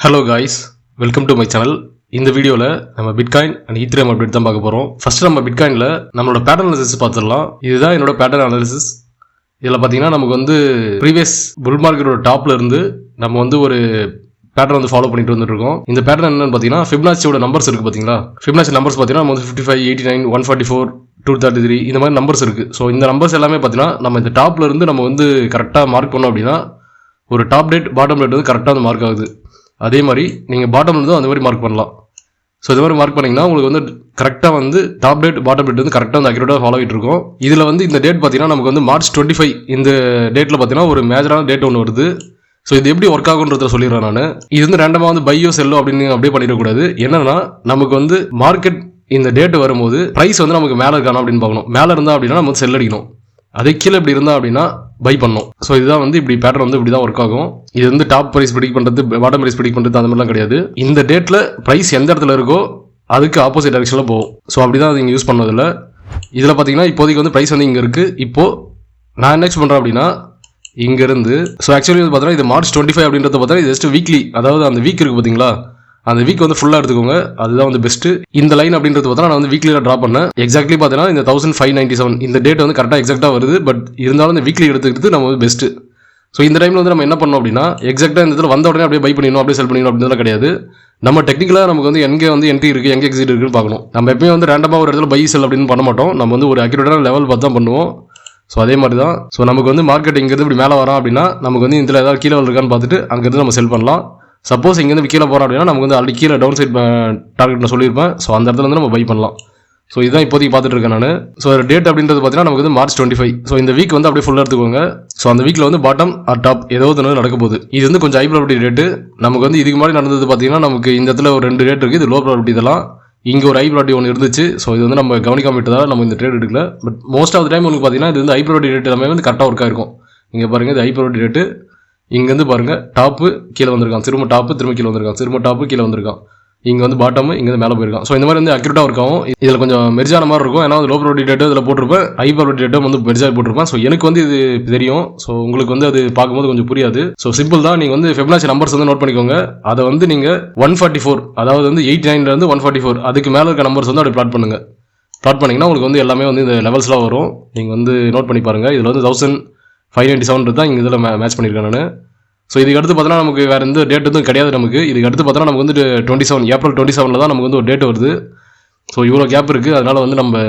Hello guys, welcome to my channel. இந்த வீடியோவில் நம்ம பிட்காயின் அண்ட் ஈத்ரியம் அப்டேட் தான் பார்க்க போகிறோம். ஃபர்ஸ்ட் நம்ம பிட்காயினில் நம்மளோட பேட்டர்ன் அனாலிசிஸ் பார்த்துடலாம். இதுதான் என்னோட பேட்டர்ன் அனாலிசிஸ். இதில் பார்த்தீங்கன்னா நமக்கு வந்து ப்ரீவியஸ் புல் மார்க்கெட்டோட டாப்ல இருந்து நம்ம வந்து ஒரு பேட்டர்ன் வந்து ஃபாலோ பண்ணிட்டு வந்துட்டு இருக்கோம். இந்த பேட்டர்ன் என்னன்னு பார்த்தீங்கன்னா ஃபிபனாச்சியோட நம்பர்ஸ் இருக்குது பார்த்தீங்களா. ஃபிபனாச்சி நம்பர்ஸ் பார்த்தீங்கன்னா நம்ம வந்து 55, 89, 144, 233 இந்த மாதிரி நம்பர்ஸ் இருக்குது. ஸோ இந்த நம்பர்ஸ் எல்லாமே பார்த்தீங்கன்னா நம்ம இந்த டாப்ல இருந்து நம்ம வந்து கரெக்டாக மார்க் பண்ணோம் அப்படின்னா ஒரு டாப் டேட் பாட்டம் டேட் வந்து கரெக்டாக வந்து மார்க் ஆகுது. அதே மாதிரி நீங்கள் பாட்டம் வந்து அந்த மாதிரி மார்க் பண்ணலாம். ஸோ இது மாதிரி மார்க் பண்ணிங்கன்னா உங்களுக்கு வந்து கரெக்டாக வந்து டாப் டேட் பாட்டம் டேட் வந்து கரெக்டாக வந்து அக்யூரேட்டாக ஃபாலோ ஆகிட்டு இருக்கும். இதில் வந்து இந்த டேட் பார்த்தீங்கன்னா நமக்கு வந்து March 25 இந்த டேட்டில் பார்த்தீங்கன்னா ஒரு மேஜரான டேட் ஒன்று வருது. ஸோ இது எப்படி ஒர்க் ஆகுன்றத சொல்லிடுறேன் நான். இது வந்து ரேண்டமாக வந்து பையோ செல்லோ அப்படின்னு அப்படியே பண்ணிடக்கூடாது. என்னன்னா நமக்கு வந்து மார்க்கெட் இந்த டேட் வரும்போது ப்ரைஸ் வந்து நமக்கு மேலே இருக்கானா அப்படின்னு பார்க்கணும். மேலே இருந்தால் அப்படின்னா நம்ம வந்து செல் அடிக்கணும். அதே கீழே இப்படி இருந்தால் அப்படின்னா பை பண்ணணும். ஸோ இதுதான் வந்து இப்படி பேட்டர்ன் வந்து இப்படி தான் ஒர்க் ஆகும். இது வந்து டாப் ப்ரைஸ் ப்ரெடிக்ட் பண்ணுறது, பாட்டம் ப்ரைஸ் ப்ரெடிக்ட் பண்ணுறது அந்த மாதிரிலாம் கிடையாது. இந்த டேட்டில் ப்ரைஸ் எந்த இடத்துல இருக்கோ அதுக்கு ஆப்போசிட் டைரக்ஷனில் போகும். ஸோ அப்படி தான் அது இங்கே யூஸ் பண்ணதில்ல. இதில் பார்த்தீங்கன்னா இப்போதைக்கு வந்து ப்ரைஸ் வந்து இங்கே இருக்குது. இப்போது நான் என்ன பண்ணுறேன் அப்படின்னா இங்கேருந்து ஸோ ஆக்சுவலி வந்து பார்த்தீங்கன்னா இது March 25 அப்படின்றத பார்த்தீங்கன்னா இது ஜஸ்ட் வீக்லி, அதாவது அந்த வீக் இருக்குது பார்த்தீங்களா, அந்த வீக் வந்து ஃபுல்லாக எடுத்துக்கோங்க. அதுதான் வந்து பெஸ்ட்டு. இந்த லைன் அப்படின்றது பார்த்தா நான் வந்து வீக்லியில் ட்ரா பண்ணேன். எக்ஸாக்ட்லி பார்த்தீங்கன்னா இந்த 1597 இந்த டேட் வந்து கரெக்டாக எக்ஸாக்டாக வருது. பட் இருந்தாலும் இந்த வீக்லி எடுத்துக்கிட்டு நம்ம வந்து பெஸ்ட்டு. ஸோ இந்த டைமில் வந்து நம்ம என்ன பண்ணோம் அப்படின்னா எக்ஸாக்டாக இந்த இதில் வந்த உடனே அப்படியே பை பண்ணிடணும், அப்படியே செல் பண்ணிடணும் அப்படின்றதுலாம் கிடையாது. நம்ம டெக்னிக்கலாக நமக்கு வந்து எங்கே வந்து என்ட்ரி இருக்குது, எங்கே எக்ஸிட் இருக்குன்னு பார்க்கணும். நம்ம எப்பயுமே வந்து ரேண்டமாக ஒரு இடத்துல பை செல் அப்படின்னு பண்ண மாட்டோம். நம்ம வந்து ஒரு அக்யூரேட்டான லெவல் பார்த்து தான் பண்ணுவோம். ஸோ அதே மாதிரி தான். ஸோ நமக்கு வந்து மார்க்கெட் இங்கேருந்து இப்படி மேலே வரோம் அப்படின்னா நமக்கு வந்து இதில் ஏதாவது கீழே இருக்கான்னு பார்த்துட்டு அங்கேருந்து நம்ம செல் பண்ணலாம். சப்போஸ் இங்கேருந்து கீழே போகிறோம் அப்படின்னா நமக்கு வந்து ஆல்ரெடி கீழே டவுன் சைட் டார்கெட் நான் சொல்லியிருப்பேன். ஸோ அந்த இடத்துல வந்து நம்ம பை பண்ணலாம். ஸோ இதுதான் இப்போதைக்கு பார்த்துட்டு இருக்கேன் நான். ஸோ டேட் அப்படின்றது பார்த்தீங்கன்னா நமக்கு வந்து March 25. ஸோ இந்த வீக் வந்து அப்படியே ஃபுல்லாக எடுத்துக்கோங்க. ஸோ அந்த வீக்கில் வந்து பாட்டம் ஆர் டாப் ஏதோ ஒன்று நடக்க போகுது. இது வந்து கொஞ்சம் ஹை ப்ராபபிலிட்டி ரேட்டு. நமக்கு வந்து இதுக்கு முன்னாடி நடந்தது பார்த்தீங்கன்னா நமக்கு இந்த இடத்துல ஒரு 2 ரேட் இருக்குது. இது லோ ப்ராபபிலிட்டி. இதெல்லாம் இங்கே ஒரு ஹை ப்ராபபிலிட்டி ஒன்று இருந்துச்சு. ஸோ இது வந்து நம்ம கவனிக்காம விட்டதால் நம்ம இந்த ட்ரேட் எடுக்கல. But most of the time உங்களுக்கு பார்த்தீங்கன்னா இது வந்து ஹை ப்ராபபிலிட்டி ரேட் எல்லாமே வந்து கரெக்டாக ஒர்க் ஆயிருக்கும். இங்கே பாருங்கள், இது ஹை ப்ராபபிலிட்டி ரேட்டு. இங்கேருந்து பாருங்கள், டாப்பு கீழே வந்திருக்கான், திரும்ப டாப்பு திரும்ப கீழே வந்திருக்கான், திரும்ப டாப்பு கீழே வந்திருக்கான், இங்கே வந்து பாட்டம் இங்கே மேலே போயிருக்கான். ஸோ இந்த மாதிரி வந்து அக்யூரேட்டாக ஒர்க் ஆகும். இதில் கொஞ்சம் மெர்ஜான மாதிரி இருக்கும். ஏன்னா லோ ப்ராபபிலிட்டி ரேட்டு இதில் போட்டிருப்பேன், ஹை ப்ராபபிலிட்டி ரேட்டும் வந்து மெர்ஜாக போட்டிருப்பேன். ஸோ எனக்கு வந்து இது தெரியும். ஸோ உங்களுக்கு வந்து அது பார்க்கும்போது கொஞ்சம் புரியாது. ஸோ சிம்பிள் தான். நீங்கள் வந்து ஃபிபனாச்சி நம்பர்ஸ் வந்து நோட் பண்ணிக்கோங்க. அதை வந்து நீங்கள் 144, அதாவது வந்து 89 144 அதுக்கு மேலே இருக்க நம்பர்ஸ் வந்து அப்படி பிளாட் பண்ணுங்கள். பிளாட் பண்ணிங்கன்னா உங்களுக்கு வந்து எல்லாமே வந்து இந்த லெவல்ஸ்லாம் வரும். நீங்கள் வந்து நோட் பண்ணி பாருங்கள். இதில் வந்து 1597 தான் இங்கே இதில் மேட்ச் பண்ணியிருக்கேன் நான். ஸோ இதுக்கு அடுத்து பார்த்தோன்னா நமக்கு வேறு எந்த டேட் எதுவும் கிடையாது. நமக்கு இதுக்கு அடுத்து பார்த்தோன்னா நமக்கு வந்து 27 April 27 தான் நமக்கு வந்து ஒரு டேட் வருது. ஸோ இவ்வளோ கேப் இருக்குது. அதனால் வந்து நம்ம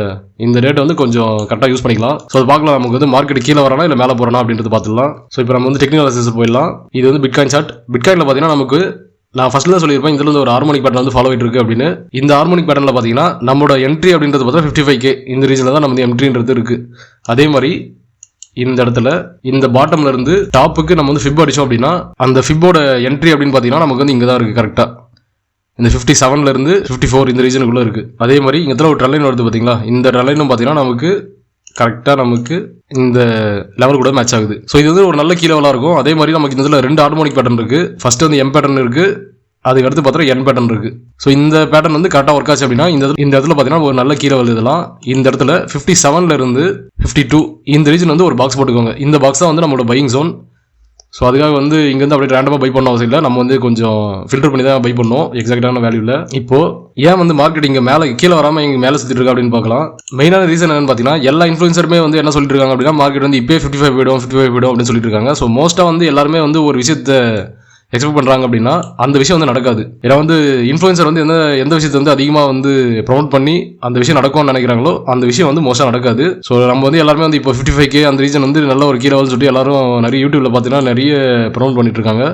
இந்த டேட்டை வந்து கொஞ்சம் கரெக்டாக யூஸ் பண்ணிக்கலாம். ஸோ அது பார்க்கலாம் நமக்கு வந்து மார்க்கெட் கீழே வரானா இல்லை மேலே போகிறானா அப்படின்றது பார்த்துக்கலாம். ஸோ இப்போ நம்ம வந்து டெக்னிக்கல் அனாலிசிஸ் போயிடலாம். இது வந்து பிட்காயின் சார்ட். பிட்காயினில் பார்த்தீங்கன்னா நமக்கு நான் ஃபர்ஸ்ட்ல தான் சொல்லியிருப்பேன் இதில் வந்து ஒரு ஹார்மோனிக் பேட்டர்ன் வந்து ஃபாலோ ஆகிட்டு இருக்கு அப்படின்னு. இந்த ஹார்மோனிக் பேட்டர்னில் பார்த்தீங்கன்னா நம்மளோட என்ட்ரி அப்படின்றது பார்த்தா 55K இந்த ரீஜனில் தான் நம்ம வந்து என்ட்ரின்றது இருக்குது. அதே மாதிரி இந்த இடத்துல இந்த பாட்டம்ல இருந்து டாப்புக்கு நம்ம வந்து ஃபிப் அடிச்சோம் அப்படின்னா அந்த ஃபிப்போட என்ட்ரி அப்படின்னு பார்த்தீங்கன்னா நமக்கு வந்து இங்கே தான் இருக்குது கரெக்டாக. இந்த 57 இருந்து 54 இந்த ரீஜனுக்குள்ளே இருக்குது. அதே மாதிரி இங்கே ஒரு ட்ரெலைன் வருது பார்த்தீங்களா. இந்த ட்ரெலைனும் பார்த்தீங்கன்னா நமக்கு கரெக்டாக நமக்கு இந்த லெவல் கூட மேட்ச் ஆகுது. ஸோ இது வந்து ஒரு நல்ல கீ லெவலாக இருக்கும். அதே மாதிரி நமக்கு இந்த 2 ஹார்மோனிக் பேட்டர்ன் இருக்குது. ஃபர்ஸ்ட் வந்து எம் பேட்டர்ன் இருக்குது, அதுக்கு அடுத்து பார்த்தா என் பேட்டர்ன் இருக்குது. ஸோ இந்த பேட்டர்ன் வந்து கரெக்டாக ஒர்க் ஆச்சு அப்படின்னா இந்த இடத்துல பார்த்தீங்கன்னா ஒரு நல்ல கீழே வருது. இதெல்லாம் இந்த இடத்துல 57 இருந்து 52 இந்த ரீஜன் வந்து ஒரு பாக்ஸ் போட்டுக்கோங்க. இந்த பாக்ஸ் தான் வந்து நம்மளோட பையிங் ஜோன். ஸோ அதுக்காக வந்து இங்கேருந்து அப்படியே ரேண்டமாக பை பண்ண அவசியம் இல்லை. நம்ம வந்து கொஞ்சம் ஃபில்டர் பண்ணி தான் பை பண்ணோம் எக்ஸாக்டான வேல்யூவில். இப்போது ஏன் வந்து மார்க்கெட் இங்கே மேலே கீழே வராமல் இங்கே மேலே சுற்றிட்டு இருக்கா அப்படின்னு பார்க்கலாம். மெயினான ரீசன் என்னன்னு பார்த்தீங்கன்னா எல்லா இன்ஃப்ளூயன்சருமே வந்து என்ன சொல்லிட்டு இருக்காங்க அப்படின்னா மார்க்கெட் வந்து இப்போ 55 போய்டும் அப்படின்னு சொல்லிட்டு இருக்காங்க. ஸோ மோஸ்ட்டாக வந்து எல்லாருமே வந்து ஒரு விஷயத்தை எக்ஸ்பெக்ட் பண்ணுறாங்க அப்படின்னா அந்த விஷயம் வந்து நடக்காது. ஏன்னா வந்து இன்ஃப்ளூயன்சர் வந்து எந்த விஷயத்தை வந்து அதிகமாக வந்து ப்ரொமோட் பண்ணி அந்த விஷயம் நடக்கும்னு நினைக்கிறாங்களோ அந்த விஷயம் வந்து மோஸ்ட்டாக நடக்காது. ஸோ நம்ம வந்து எல்லாருமே வந்து இப்போ 55K அந்த ரீஜன் வந்து நல்ல ஒரு கீழே சொல்லிட்டு எல்லாரும் நிறைய யூடியூப்ல பார்த்தீங்கன்னா நிறைய ப்ரொமோட் பண்ணிட்டு இருக்காங்க.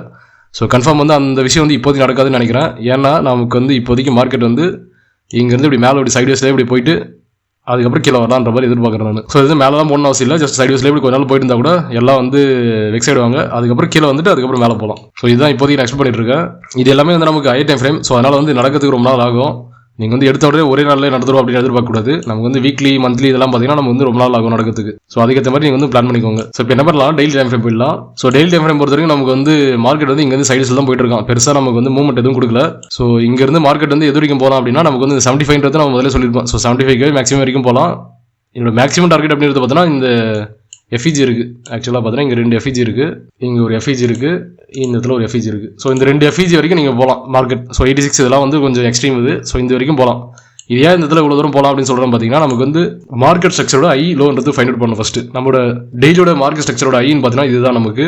ஸோ கன்ஃபார்ம் வந்து அந்த விஷயம் வந்து இப்போதைக்கு நடக்காதுன்னு நினைக்கிறேன். ஏன்னா நமக்கு வந்து இப்போதைக்கு மார்க்கெட் வந்து இங்கேருந்து இப்படி மேலே இப்படி சைட்வேஸ்லேயே இப்படி போயிட்டு அதுக்கப்புறம் கீழே வரலான்ற மாதிரி எதிர்பார்க்குறேன் நான். ஸோ இது மேலே தான் போகணும் அவசியம் இல்லை. ஜஸ்ட் சைட் வேஸ்லேயே கொஞ்ச நாள் போயிட்டு இருந்தால் கூட எல்லாம் வந்து வெக்ஸ் ஆயிடுவாங்க. அதுக்கப்புறம் கீழே வந்துட்டு அதுக்கப்புறம் மேலே போகலாம். ஸோ இதுதான் இப்போதைக்கு நான் எக்ஸ்பெக்ட் பண்ணிட்டு இருக்கேன். இது எல்லாமே வந்து நமக்கு ஹை டைம் ஃப்ரேம். ஸோ அதனால் வந்து நடக்கிறதுக்கு ரொம்ப நாள் ஆகும். நீங்கள் வந்து எடுத்த உடனே ஒரே நாளில் நடத்துரும் அப்படின்னு எதிர்பார்க்கக்கூடாது. நமக்கு வந்து வீக்லி மந்த்லி இதெல்லாம் பார்த்தீங்கன்னா நம்ம வந்து ரொம்ப நாள் ஆகும் நடக்கிறதுக்கு. ஸோ அதுக்கேற்ற மாதிரி நீங்கள் வந்து பிளான் பண்ணிக்கோங்க. ஸோ இப்போ என்ன பண்ணலாம், டெய்லி டைம் ஃப்ரேம் போயிடலாம். ஸோ டெய்லி டைம் ஃப்ரேம் பொறுத்த வரைக்கும் நமக்கு வந்து மார்க்கெட் வந்து இங்கேருந்து சைட்ஸில் தான் போயிட்டு இருக்கான். பெருசாக நமக்கு வந்து மூவ்மெண்ட் எதுவும் கொடுக்கல. ஸோ இங்கேருந்து மார்க்கெட் வந்து எது வரைக்கும் போகலாம் அப்படின்னா நமக்கு வந்து 75 நம்ம முதல்ல சொல்லியிருப்போம். ஸோ 75 மேக்ஸிமம் வரைக்கும் போகலாம். என்னோட மேக்ஸிமம் டார்கெட் அப்படின்றது பார்த்தீங்கன்னா இந்த எஃப்இஜி இருக்குது. ஆக்சுவலாக பார்த்தீங்கன்னா இங்கே 2 எஃப்இஜி இருக்குது, இங்கே ஒரு எஃப்இஜி இருக்குது, இந்த இடத்துல ஒரு எஃப்இஜி இருக்குது. ஸோ இந்த 2 எஃப்இஜி வரைக்கும் நீங்கள் போகலாம் மார்க்கெட். ஸோ 86 இதெல்லாம் வந்து கொஞ்சம் எக்ஸ்ட்ரீம் இது. ஸோ இந்த வரைக்கும் போகலாம். இது ஏன் இந்த இடத்துல இவ்வளோ தூரம் போகலாம் அப்படின்னு சொல்கிறோம் பார்த்தீங்கன்னா, நமக்கு வந்து மார்க்கெட் ஸ்ட்ரக்சரோட ஐ லோன்றது ஃபைண்ட் அவுட் பண்ணணும் ஃபஸ்ட்டு. நம்மளோட டெய்லியோட மார்க்கெட் ஸ்ட்ரக்சரோட ஐன்னு பார்த்தீங்கன்னா இதுதான் நமக்கு.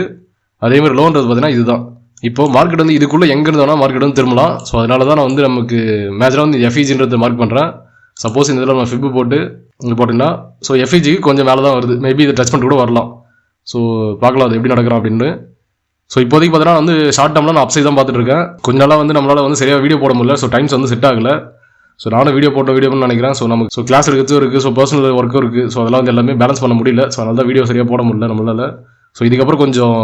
அதேமாதிரி லோன்றது பார்த்தீங்கன்னா இதுதான். இப்போ மார்க்கெட் வந்து இதுக்குள்ளே எங்கே இருந்தோம்னா மார்க்கெட் வந்து திரும்பலாம். ஸோ அதனால தான் நான் வந்து நமக்கு மேஜராக வந்து எஃப்இஜின்றதை மார்க் பண்ணுறேன். சப்போஸ் இந்த இதில் நம்ம ஃபிப்பு போட்டு இங்கே போட்டிங்கன்னா ஸோ எஃப்இஜிக்கு கொஞ்சம் மேலே தான் வருது. மேபி இதை டச் பண்ணிட்டு கூட வரலாம். ஸோ பார்க்கலாம் அது எப்படி நடக்கிறோம் அப்படின்னு. ஸோ இப்போதைக்கு பார்த்தீங்கன்னா வந்து ஷார்ட் டேர்மில் நான் அப்சைட் தான் பார்த்துட்டு இருக்கேன். கொஞ்ச நாளாக வந்து நம்மளால் வந்து சரியாக வீடியோ போட முடியல. ஸோ டைம்ஸ் வந்து செட் ஆகலை. ஸோ நானும் வீடியோ பண்ண நினைக்கிறேன். ஸோ நமக்கு ஸோ கிளாஸ் எடுக்கிறதும் இருக்குது, ஸோ பர்சனல் ஒர்க்கும் இருக்குது. ஸோ அதெல்லாம் வந்து எல்லாமே பேலன்ஸ் பண்ண முடியல. ஸோ அதனால தான் வீடியோ சரியாக போட முடியல நம்மளால். ஸோ இதுக்கப்புறம் கொஞ்சம்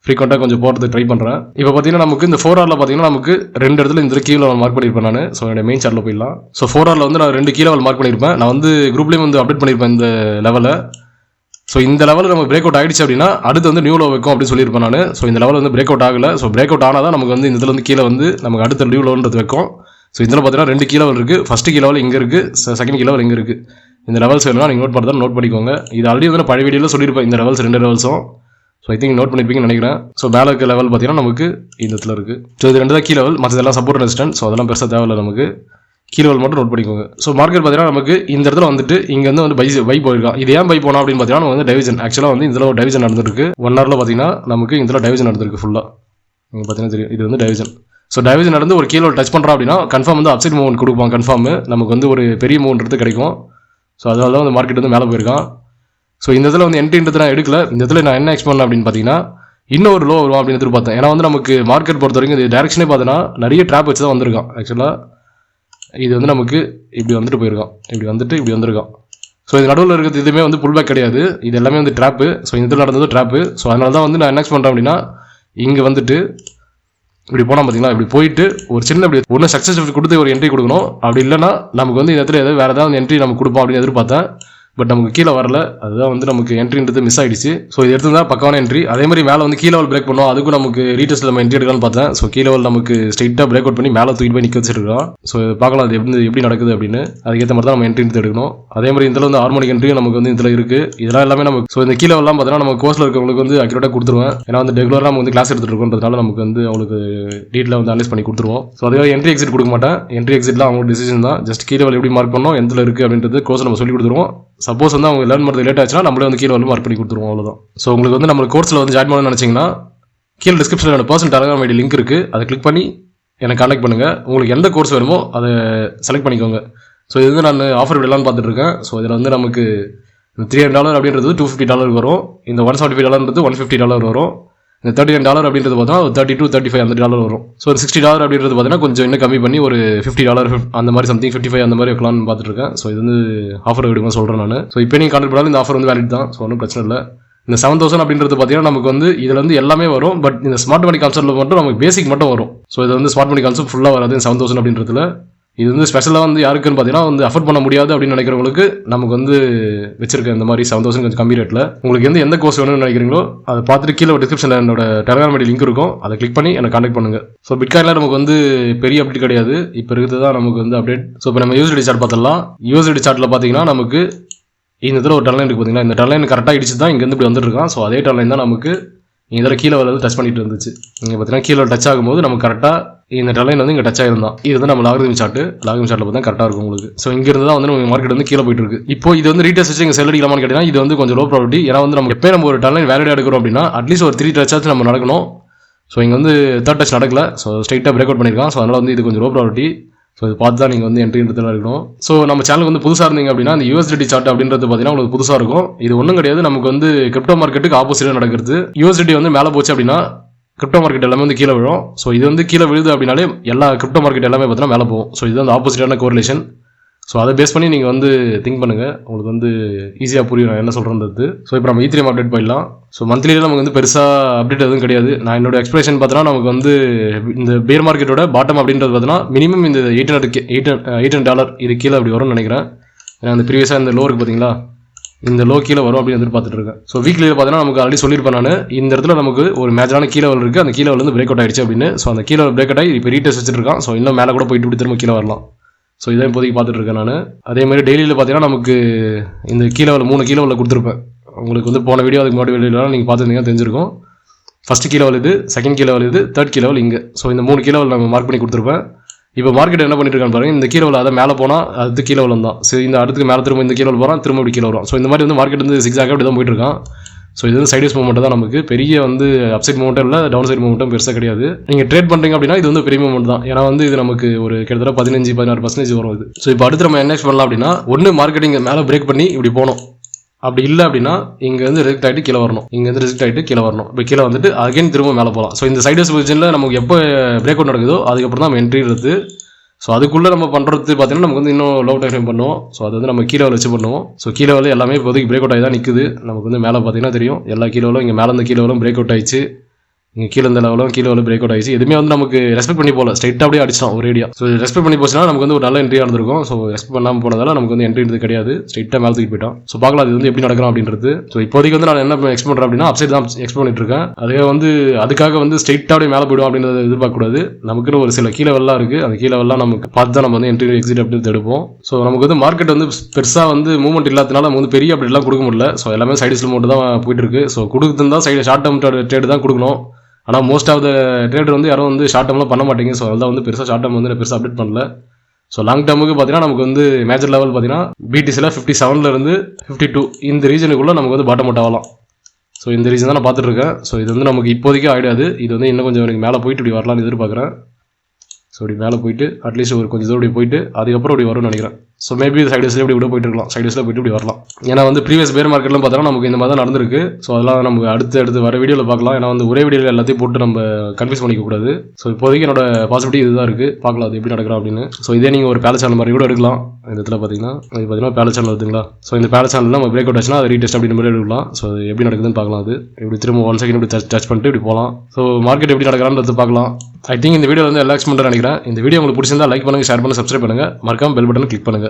ஃப்ரீக்வெண்ட்டாக கொஞ்சம் போகிறதுக்கு ட்ரை பண்ணுறேன். இப்போ பார்த்தீங்கன்னா நமக்கு இந்த 4Rல பார்த்தீங்கன்னா நமக்கு 2 இடத்துல இந்த கீ லெவல் மார்க் பண்ணியிருப்பேன் நான். ஸோ என்னோட மெயின் சார்ட்டில் போயிடலாம். ஸோ 4Rல வந்து நான் 2 கீ லெவல் மார்க் பண்ணியிருப்பேன். நான் வந்து குரூப்லேயும் வந்து அப்டேட் பண்ணியிருப்பேன் இந்த லெவலை. ஸோ இந்த லெவலில் நம்ம பிரேக் அவுட் ஆகிடுச்சு அப்படின்னா அடுத்து வந்து நியூ லோ வைக்கும் அப்படின்னு சொல்லியிருப்பேன் நான். ஸோ இந்த லெவல் வந்து பிரேக் அவுட் ஆகலை. ஸோ பிரேக் அவுட் ஆனால் தான் நமக்கு வந்து இந்த இதில் வந்து கீழே வந்து நமக்கு அடுத்த நியூ லெவல்ன்றது வைக்கும். ஸோ இதில் பார்த்தீங்கன்னா 2 கீ லெவல் இருக்குது. ஃபஸ்ட்டு கீ லெவல் இங்கே இருக்குது, செகண்ட் கீ லெவல் இங்கே இருக்குது. இந்த லெவல்ஸ் வேணும்னா நீங்கள் நோட் பண்ணுறதா நோட் பண்ணிக்கோங்க. இது ஆல்ரெடி வந்து பழைய வீடியோவில் சொல்லியிருப்பேன் இந்த லெவல்ஸ் 2 லெவல்ஸும். ஸோ ஐ திங்க் நோட் பண்ணியிருப்பீங்கன்னு நினைக்கிறேன். ஸோ மேலே இருக்க லெவல் பார்த்தீங்கன்னா நமக்கு இந்த இடத்துல இருக்குது. ஸோ இது 2 தான் கீ லெவல், மற்றதெல்லாம் சப்போர்ட் ரெசிஸ்டன்ஸ். ஸோ அதெல்லாம் பெருசாக தேவையில்லை நமக்கு. கீ லெவல் மட்டும் நோட் பண்ணிக்கோங்க. ஸோ மார்க்கெட் பார்த்தீங்கன்னா நமக்கு இந்த இடத்துல வந்துட்டு இங்கே வந்து பை போயிருக்கான். இது ஏன் பை போனோம் அப்படின்னு பார்த்தீங்கன்னா நம்ம வந்து டைவிஷன். ஆக்சுவலாக வந்து இதில் ஒரு டைவிஷன் நடந்திருக்கு. 1 ஹவரில் பார்த்தீங்கன்னா நமக்கு இதில் டைவிஷன் நடந்திருக்கு ஃபுல்லாக. நீங்கள் பார்த்தீங்கன்னா தெரியும் இது வந்து டைவிஷன். ஸோ டைவிஷன் நடந்து ஒரு கீழே டச் பண்ணுறோம் அப்படின்னா கன்ஃபார்ம் வந்து அப்சைட் மூவ்மெண்ட் கொடுப்பான். கன்ஃபார்ம் நமக்கு வந்து ஒரு பெரிய மூவ்ன்றது கிடைக்கும். ஸோ அதனால தான் வந்து மார்க்கெட் வந்து மேலே போயிருக்கான். ஸோ இந்த இதில் வந்து என்ட்ரின்றது நான் எடுக்கல. இந்த இதில் நான் என்ன எக்ஸ்பெக்ட் பண்ணேன் அப்படின்னு பார்த்தீங்கன்னா இன்னும் ஒரு லோ வரும் அப்படின்னு எதிர்பார்த்தேன். ஏன்னா வந்து நமக்கு மார்க்கெட் பொறுத்த வரைக்கும் இது டேரக்ஷனே பார்த்தோன்னா நிறைய ட்ராப் வச்சு தான் வந்திருக்கான். ஆக்சுவலாக இது வந்து நமக்கு இப்படி வந்துட்டு போயிருக்கான், இப்படி வந்திருக்கான். ஸோ இது நடுவில் இருக்கிறது இதுவுமே வந்து புல் பேக் கிடையாது. இது எல்லாமே வந்து ட்ராப்பு. ஸோ இதில் நடந்தது ட்ராப்பு. ஸோ அதனால தான் வந்து நான் என்ன பண்ணுறேன் அப்படின்னா இங்கே வந்துட்டு இப்படி போனால் பார்த்தீங்களா, இப்படி போயிட்டு ஒரு சின்ன இப்படி ஒன்று சக்ஸஸ் கொடுத்து ஒரு என்ட்ரி கொடுக்கணும். அப்படி இல்லைன்னா நமக்கு வந்து இந்த இடத்துல ஏதாவது வேறு ஏதாவது என்ட்ரி நமக்கு கொடுப்போம் அப்படின்னு எதிர்பார்த்தேன். பட் நமக்கு கீழே வரல. அதுதான் வந்து நமக்கு என்ட்ரின்றது மிஸ் ஆகிடுச்சு. ஸோ இது எடுத்து தான் பக்கான என்ட்ரி. அதே மாதிரி மேலே வந்து கீழே லெவல் பிரேக் பண்ணோம். அதுக்கும் நமக்கு ரீடெஸ்ட்டில் நம்ம என்ட்ரி எடுக்கலாம்னு பார்த்தேன். ஸோ கீழே லெவல் நமக்கு ஸ்ட்ரைட்டாக பிரேக் அவுட் பண்ணி மேலே தூக்கி போய் நிற்க வச்சிருக்கோம். ஸோ பார்க்கலாம் அது எப்படி நடக்குது அப்படின்னு. அதுக்கேற்ற மாதிரி தான் நம்ம என்ட்ரி எடுக்கணும். அதே மாதிரி இதில் வந்து ஹார்மோனிக் என்ட்ரியும் நமக்கு வந்து இதில் இருக்குது. இதெல்லாம் எல்லாமே நமக்கு ஸோ இந்த கீழே லெவல்லாம் பார்த்தீங்கன்னா நம்ம கோர்ஸில் இருக்கவங்களுக்கு வந்து அக்யூரேட்டாக கொடுத்துருவேன். ஏன்னா வந்து ரெகுலராக நம்ம வந்து கிளாஸ் எடுத்துகிட்டு இருக்கோன்றதுனால நமக்கு வந்து அவங்களுக்கு டீட்டெயிலாக வந்து அனலைஸ் பண்ணி கொடுத்துருவோம். ஸோ அதே என்ட்ரி எக்ஸிட் கொடுக்க மாட்டேன். என்ட்ரி எக்ஸிட்லாம் அவங்க டிசிஷன் தான். ஜஸ்ட் கீழே லெவல் எப்படி மார்க் பண்ணோம், எந்த இருக்குது அப்படின்றது கோர்ஸ் நம்ம சொல்லி கொடுத்துருவோம். சப்போஸ் வந்து அவங்க லேர்ன் பண்ணுறது லேட் ஆச்சுன்னா நம்மளே வந்து கீழே வந்து மார்க் பண்ணி கொடுத்துருவோம். அவ்வளோதான். ஸோ உங்களுக்கு வந்து நம்ம கோர்ஸில் வந்து ஜாயின் பண்ணணும்னு நினச்சிங்கன்னா கீழே டிஸ்கிரிப்ஷனில் என்னோட பர்சனல் டெலிகிராம் ஐடி லிங்க் இருக்குது. அதை கிளிக் பண்ணி எனக்கு கான்டாக்ட் பண்ணுங்கள். உங்களுக்கு எந்த கோர்ஸ் வேணுமோ அதை செலக்ட் பண்ணிக்கோங்க. ஸோ இது வந்து நான் ஆஃபர் விடலான்னு பார்த்துட்டு இருக்கேன். ஸோ இதில் வந்து நமக்கு $300 அப்படின்றது $250 வரும். இந்த $175 $150 வரும். இந்த $39 அப்படின்றது பார்த்தீங்கன்னா $30 to $35 அந்த டாலர் வரும். ஸோ ஒரு $60 அப்படின்றது பார்த்தீங்கன்னா கொஞ்சம் இன்னும் கம்மி பண்ணி ஒரு $50 அந்த மாதிரி சம்திங் 55 அந்த மாதிரி வைக்கலாம்னு பார்த்துட்டு இருக்கேன். ஸோ இது வந்து ஆஃபர் விடுமா சொல்கிறேன் நான். ஸோ இப்போ நீங்கள் கான்டாக்ட் பண்ணாலும் இந்த ஆஃபர் வந்து வேலிட் தான். ஸோ ஒன்றும் பிரச்சனை இல்லை. இந்த 7000 அப்படின்றது பார்த்தீங்கன்னா நமக்கு வந்து இதில் வந்து எல்லாமே வரும். பட் இந்த ஸ்மார்ட் மணி கான்செப்ட்டில் மட்டும் நமக்கு பேசிக் மட்டும் வரும். ஸோ இது வந்து ஸ்மார்ட் மணி கான்செப்ட் ஃபுல்லாக வராது இந்த 7000 அப்படின்றதுல. இது வந்து ஸ்பெஷலாக வந்து யாருக்குன்னு பார்த்தீங்கன்னா வந்து அஃபோர்ட் பண்ண முடியாது அப்படின்னு நினைக்கிறவங்களுக்கு நமக்கு வந்து வச்சிருக்கேன் இந்த மாதிரி 7000 கொஞ்சம் கம்மி ரேட்டில். உங்களுக்கு வந்து எந்த கோர்ஸ் வேணும்னு நினைக்கிறீங்களோ அதை பார்த்துட்டு கீழே டிஸ்கிரிப்ஷனில் என்னோட டெலிகிராம் ஐடி லிங்க் இருக்கும். அதை கிளிக் பண்ணி எனக்கு கான்டாக்ட் பண்ணுங்கள். ஸோ பிட்காயினில் நமக்கு வந்து பெரிய அப்டேட் கிடையாது. இப்போ இருக்கிறது தான் நமக்கு வந்து அப்டேட். ஸோ இப்போ நம்ம யூஎஸ்டி சார்ட் பார்த்துடலாம். யூஎஸ்டி சார்ட்டில் பார்த்தீங்கன்னா நமக்கு இந்த இதில் ஒரு டர்லைன் இருக்குது பார்த்தீங்கன்னா. இந்த டர்லைன் கரெக்டாக இடிச்சு தான் இங்கேருந்து இப்படி வந்துருக்கான். ஸோ அதே டர்லைன் தான் நமக்கு இதில் கீழே வந்து டச் பண்ணிட்டு இருந்துச்சு. இங்கே பார்த்தீங்கன்னா கீழே டச் ஆகும்போது நமக்கு கரெக்டாக இந்த டர்லைன் வந்து இங்கே டச் ஆகிருந்தான். இது வந்து நம்ம லாகிரிதம் சார்ட்டில் பார்த்தா கரெக்டாக இருக்கும் உங்களுக்கு. ஸோ இங்கிருந்து தான் வந்து நம்ம மார்க்கெட் வந்து கீழே போயிட்டு இருக்கு. இப்போ இது வந்து ரீடெஸ்ட் வச்சு இங்கே செல் அடிக்கலாமான்னு கேட்டீங்கன்னா இது வந்து கொஞ்சம் லோ ப்ராபபிலிட்டி. ஏன்னா வந்து நம்ம எப்போ நம்ம ஒரு டர்லைன் வேலிட் எடுக்கிறோம் அப்படின்னா அட்லீஸ்ட் ஒரு 3 டச்சாச்சும் நம்ம நடக்கணும். ஸோ இங்கே வந்து 3rd டச் நடக்கல. ஸோ ஸ்ட்ரைட்டாக பிரேக் அவுட் பண்ணியிருக்கான். ஸோ அதனால் வந்து இது கொஞ்சம் லோ ப்ராபபிலிட்டி. ஸோ இது பார்த்து தான் நீங்கள் வந்து என்ட்ரின்றதுலாம் இருக்கணும். ஸோ நம்ம சேனலுக்கு வந்து புதுசாக இருந்தீங்க அப்படின்னா இந்த USDT சார்ட் அப்படின்றது பார்த்தீங்கன்னா உங்களுக்கு புதுசாக இருக்கும். இது ஒன்றும் கிடையாது. நமக்கு வந்து கிரிப்டோ மார்க்கெட்டுக்கு ஆப்போசிட்டாக நடக்கிறது. USDT வந்து மேலே போச்சு அப்படின்னா கிரிப்டோ மார்க்கெட் எல்லாமே வந்து கீழே விழும். ஸோ இது வந்து கீழே விழுது அப்படின்னாலே எல்லா கிரிப்டோ மார்க்கெட் எல்லாமே பார்த்தீங்கன்னா மேலே போகும். ஸோ இது வந்து ஆப்போசிட்டான கோரிலேஷன். ஸோ அதை பேஸ் பண்ணி நீங்கள் வந்து திங்க் பண்ணுங்கள். உங்களுக்கு வந்து ஈஸியாக புரியும் நான் என்ன சொல்கிறது. ஸோ இப்போ நம்ம E3 அப்டேட் போயிடலாம். ஸோ மந்த்லியில் நமக்கு வந்து பெருசாக அப்டேட் எதுவும் கிடையாது. நான் என்னோட எக்ஸ்பெக்டேஷன் பார்த்தோன்னா நமக்கு வந்து இந்த பேர் மார்க்கெட்டோட பாட்டம் அப்படின்றது பார்த்தீங்கன்னா மினிமம் இந்த $800 இது கீழே அப்படி வரும்னு நினைக்கிறேன். ஏன்னா அந்த ப்ரீவியஸாக இந்த லோ இருக்குது பார்த்தீங்களா, இந்த லோ கீழே வரும் அப்படின்னு எதிர்பார்த்துட்டு இருக்கேன். ஸோ வீக்லியில் பார்த்தீங்கன்னா நமக்கு ஆல்ரெடி சொல்லியிருப்பேன் நான் இந்த இடத்துல நமக்கு ஒரு மேஜரான கீழே இருக்குது. அந்த கீழே வந்து பிரேக் அவுட் ஆயிடுச்சு அப்படின்னு. ஸோ அந்த கீழே பிரேக் அவுட் ஆகி இப்போ ரீடெஸ்ட் வச்சுருக்கான். ஸோ இன்னும் மேலே கூட போயிட்டு இப்படி திரும்ப கீழே வரலாம். ஸோ இதான் இப்போதைக்கு பார்த்துட்டு இருக்கேன் நான். அதே மாதிரி டெய்லியில் பார்த்தீங்கன்னா நமக்கு இந்த கீழே 3 கீழே கொடுத்துருப்பேன். உங்களுக்கு வந்து போன வீடியோ அதுக்கு முன்னாடி வீடியோலாம் நீங்கள் பார்த்துருந்தீங்கன்னா தெரிஞ்சிருக்கும். ஃபஸ்ட்டு கீழே இது, செகண்ட் கீழே இது, தேர்ட் கீழே இங்கே. ஸோ இந்த 3 கீழே நம்ம மார்க் பண்ணி கொடுத்துருப்பேன். இப்போ மார்க்கெட் என்ன பண்ணிட்டு இருக்கான்னு பாருங்க. இந்த கீழே அதை மேலே போனால் அது கீழே தான். சரி, இந்த அடுத்துக்கு மேலே திரும்ப இந்த கீழே போகிறான், திரும்ப இப்படி கீழே வரும். ஸோ இந்த மாதிரி வந்து மார்க்கெட் வந்து சிக்ஸாக அப்படி தான் போயிட்டு இருக்கான். ஸோ இது வந்து சைட்வேஸ் மூவ்மெண்ட் தான். நமக்கு பெரிய வந்து அப்சைட் மூவ்மெண்ட்டும் இல்லை, டவுன் சைட் மூவ்மெண்ட்டும் பெருசாக கிடையாது. நீங்கள் ட்ரேட் பண்ணுறீங்க அப்படின்னா இது வந்து பெரிய மூவ்மெண்ட் தான். ஏன்னா வந்து இது நமக்கு ஒரு கிட்டத்தட்ட 15-16% வரும் இது. ஸோ இப்போ அடுத்து நம்ம என்ன பண்ணலாம் அப்படின்னா, ஒன்று மார்க்கெட்டிங் மேலே பிரேக் பண்ணி இப்படி போகணும். அப்படி இல்லை அப்படின்னா இங்கே வந்து ரிஜெக்ட் ஆகிட்டு கீழே வரணும். இங்கே வந்து ரிஜெக்ட் ஆகிட்டு கீழே வரணும். இப்போ கீழே வந்துட்டு அகைன் திரும்ப மேலே போகலாம். ஸோ இந்த சைட்வேஸ் பொசிஷனில் நமக்கு எப்போ பிரேக் அவுட் நடக்குதோ அதுக்கப்புறம் தான் நம்ம என்ட்ரி எடுத்து, ஸோ அதுக்குள்ளே நம்ம பண்ணுறது பார்த்தீங்கன்னா நமக்கு வந்து இன்னும் லோ டைம் பண்ணுவோம். ஸோ அது வந்து நம்ம கீழே வச்சு பண்ணுவோம். ஸோ கீழே எல்லாமே இப்போதைக்கு பிரேக் அவுட் ஆகி தான் நிற்குது. நமக்கு வந்து மேலே பார்த்தீங்கன்னா தெரியும் எல்லா கீழே இங்கே மேலே இந்த கீழே பிரேக் அவுட் ஆயிடுச்சு. இங்கே கீழே இந்த லெவலும் கீழே பிரேக் அவுட் ஆயிடுச்சு. எதுவுமே வந்து நமக்கு ரெஸ்பெக்ட் பண்ணி போகல, ஸ்ட்ரைட்டாக அப்படியே அடிச்சிட்டோம் ஒரு ஏரியா. ஸோ ரெஸ்பெக்ட் பண்ணி போச்சுன்னா நமக்கு வந்து ஒரு நல்ல என்ட்ரியாக இருந்திருக்கும். ஸோ ரெஸ்பெக்ட் பண்ணாமல் போனதால நமக்கு வந்து என்ட்ரி இருந்தது கிடையாது, ஸ்ட்ரைட்டாக மேலே தூக்கி போயிட்டோம். ஸோ பார்க்கலாம் அது வந்து எப்படி நடக்கிறோம் அப்படின்றது. ஸோ இப்போதைக்கு வந்து நான் என்ன எக்ஸ்பெக்ட் பண்ணுறேன் அப்படின்னா அப்சைட் தான் எக்ஸ்பெக்ட் பண்ணிட்டு இருக்கேன். அதே வந்து அதுக்காக வந்து ஸ்ட்ரைட்டாக அப்படியே மேலே போய்டும் அப்படின்றத எதிர்பார்க்கக்கூடாது. நமக்குன்னு ஒரு சில கீழே வெல்லாம் இருக்குது. அந்த கீழே வெல்லாம் நமக்கு பார்த்து தான் நம்ம வந்து என்ட்ரி எக்ஸிட் அப்படின்னு எடுப்போம். ஸோ நமக்கு வந்து மார்க்கெட் வந்து பெருசாக வந்து மூவ்மெண்ட் இல்லாதனால நம்ம வந்து பெரிய அப்படிலாம் கொடுக்க முடியல. ஸோ எல்லாமே சைடிஸில் மட்டும் தான் போயிட்டு இருக்கு. ஸோ கொடுக்குறது சைடு ஷார்ட் டேர்ம் ட்ரேட் தான் கொடுக்கணும். ஆனால் மோஸ்ட் ஆஃப் த ட்ரேடர் வந்து யாரும் வந்து ஷார்ட் டேர்ம்லாம் பண்ண மாட்டேங்க. ஸோ அதெல்லாம் வந்து பெருசாக ஷார்ட் டேர்ம் வந்து பெருசாக அப்டேட் பண்ணல. ஸோ லாங் டேர்முக்கு பார்த்தீங்கன்னா நமக்கு வந்து மேஜர் லெவல் பார்த்தீங்கன்னா பிடிசியில் 57 52 இந்த ரீஜனுக்குள்ளே நமக்கு வந்து பாட்டம் அவுட் ஆகலாம். ஸோ இந்த ரீசன் தான் நான் பார்த்துட்டு இருக்கேன். ஸோ இது வந்து நமக்கு இப்போதைக்கு ஆகிடாது. இது வந்து இன்னும் கொஞ்சம் எனக்கு மேலே போயிட்டு இப்படி வரலாம்னு எதிர்பார்க்குறேன். ஸோ இப்படி மேலே போயிட்டு அட்லீஸ்ட் ஒரு கொஞ்சம் தூரம் இப்படி போயிட்டு அதுக்கப்புறம் இப்படி வரும்னு நினைக்கிறேன். ஸோ மேபி சைட்வேஸில் இப்படி கூட போயிட்டு இருக்கலாம், சைட்வேஸில் போயிட்டு இப்படி வரலாம். ஏன்னா வந்து ப்ரீவியஸ் பேர் மார்க்கெட்லாம் பார்த்தோன்னா நமக்கு இந்த மாதிரி தான் நடந்திருக்கு. ஸோ அதெல்லாம் நமக்கு அடுத்து வர வீடியோவில் பார்க்கலாம். ஏன்னா வந்து ஒரே வீடியோவில் எல்லாத்தையும் போட்டு நம்ம கன்ஃபியூஸ் பண்ணிக்கக்கூடாது. ஸோ இப்போதைக்கு என்னோட பாசிபிலிட்டி இதுதான் இருக்குது. பார்க்கலாம் அது எப்படி நடக்கிறோம் அப்படின்னு. ஸோ இதே நீங்கள் ஒரு பேலஸ் சேனல் மாதிரி கூட எடுக்கலாம். இந்த இடத்துல பார்த்தீங்கன்னா இது பார்த்தீங்கன்னா பேலஸ் சேனல் வருதுங்களா. ஸோ இந்த பேலஸ் சேனல் நம்ம பிரேக் அவுட் ஆச்சுன்னா அது ரீடெஸ்ட் அப்படின்னு மாதிரி எடுக்கலாம். ஸோ அது எப்படி நடக்குதுன்னு பார்க்கலாம். அது இப்படி திரும்ப 1 செகண்ட் இப்படி டச் பண்ணிட்டு இப்படி போகலாம். ஸோ மார்க்கெட் எப்படி நடக்கிறான்னு பார்க்கலாம். ஐ திங்க் இந்த வீடியோ வந்து எல்லா எக்ஸ்பெக்ட் நினைக்கிறேன். இந்த வீடியோ உங்களுக்கு பிடிச்சிருந்தா லைக் பண்ணுங்கள், ஷேர் பண்ணுங்கள், சப்ஸ்கிரைப் பண்ணுங்கள், மறக்காம பெல் பட்டன் கிளிக் பண்ணுங்கள்.